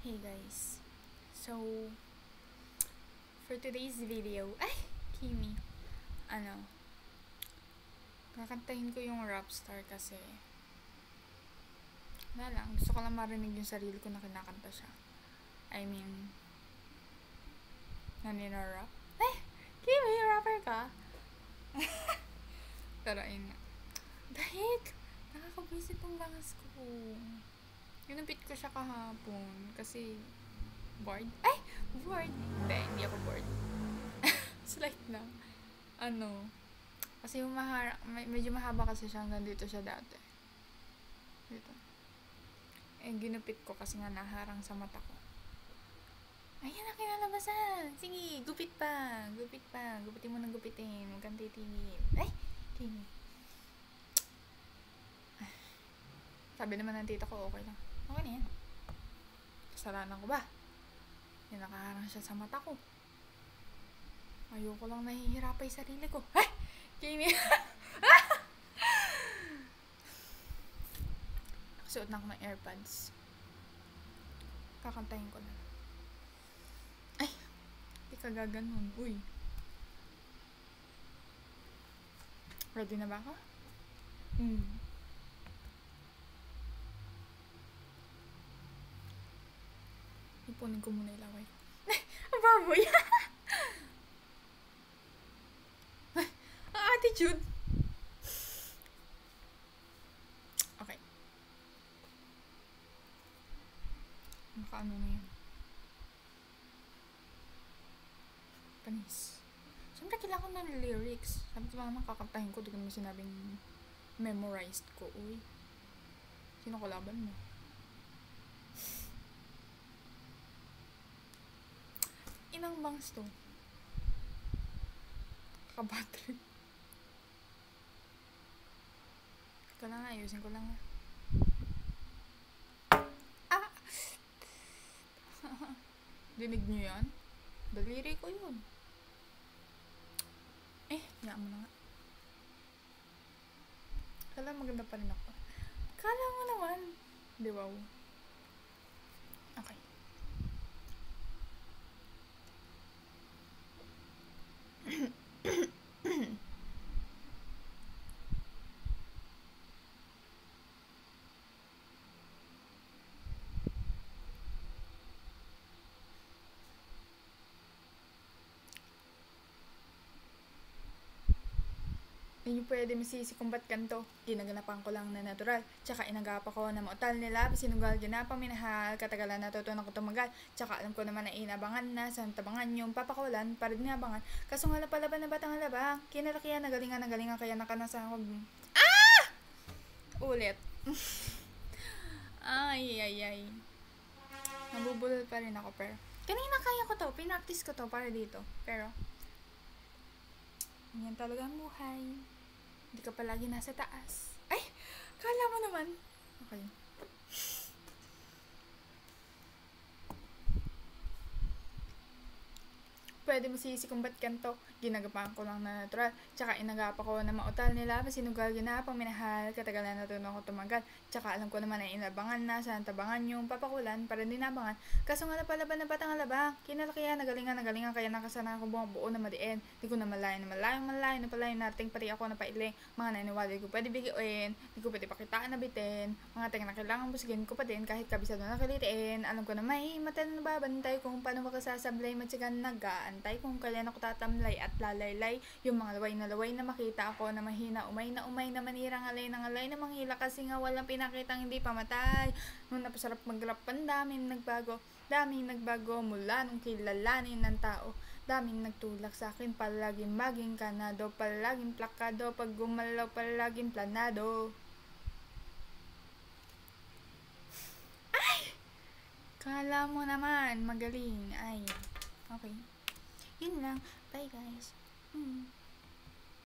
Hey guys, so for today's video, Kimi, ano, kakantahin ko yung Rapstar kasi wala lang, gusto ko lang marinig yung sarili ko na kinakanta siya. I mean, naninarap. Kimi, rapper ka? Pero ayun nga. Dahil, nakakabwisit tong bangas ko. Ginupit ko siya kahapon kasi bored. Bored. Hindi ako bored. Slight lang. Kasi yung medyo mahaba kasi siya hanggang dito siya dati. Dito. Ginupit ko kasi nga naharang sa mata ko. Ayan na kinalabasan. Sige, gupit pa. Gupitin mo ng gupitin. Huwag kang titigil. Tingin. Sabi naman ng tita ko, okay lang. Okay na yan. Kasalanan ko ba? Yung nakaharang siya sa mata ko. Ayoko lang nahihirapay sarili ko. Jamie! Nakasuot na ako ng AirPods. Kakantahin ko na. Di ka gaganon. Uy. Ready na ba ako? Ipunin ko muna ilaway. Ang baboy! Ang attitude! Okay. Nakaano na yan. Panis. Siyempre kailangan ko ng lyrics. Sabi ko lang naman kakantahin ko. Di ko naman sinabing memorized ko. Uy. Sino kalaban mo? Inang bangs to. Kabattery. Teka lang, ayusin ko lang. Dinig nyo yan? Daliri ko yun. Hiyaan mo na nga. Kala maganda pa rin ako. Kala mo naman. Di wow. Okay. Hindi pwede masisi kung ba't ganto. Ginaganapan ko lang na natural. Tsaka inagapa ko na mautal nila. Sinugal ginapa minahal. Katagalan natutunan ko tumagal. Tsaka alam ko naman na inabangan na. Sa tabangan yung papakawalan. Para dinabangan. Kaso nga palaban na batang halabang. Kinalakihan nagalingan kaya nakanasa ako. Ulit. Ay. Nabubulol pa rin ako pero. Kanina kaya ko to. Pinaktis ko to para dito. Pero. Yan talaga ang buhay. Hindi ka palagi nasa taas. Kala mo naman. Okay. Pwede mo sisi kung ba't ganto. Ginagapahan ko lang na natural. Tsaka inagapa ko na mautal nila. Sinugal ginapang minahal. Katagalan natutunan ko tumagal. Tsaka alam ko naman na inabangan na. Saan tabangan yung papakulan para dinabangan. Kaso nga napalaban na batang halabang. Kinalakihan nagalingan kaya nakasana ako buo na madiin. Di ko na malayo na pala yung nating pati ako na pailing. Mga naniwala ko pwede bigyan. Di ko pwede pakitaan na bitin. Mga taga na kailangan busugin ko pa din kahit kabisado na kalitiin. Alam ko na may mata na babantay kung paano makasasablay matsigan nagaan. Kung kailan ako tatamlay at lalaylay yung mga laway na makita ako na mahina umay na manirang alay ng alay na manghila kasi nga walang pinakitang hindi pamatay. Nung napasarap mag-rap daming nagbago mula nung kilalanin ng tao. Daming nagtulak sa akin palaging maging kanado, palaging plakado, pag gumalaw palaging planado. Kala mo naman magaling. Okay. Yun lang. Bye guys.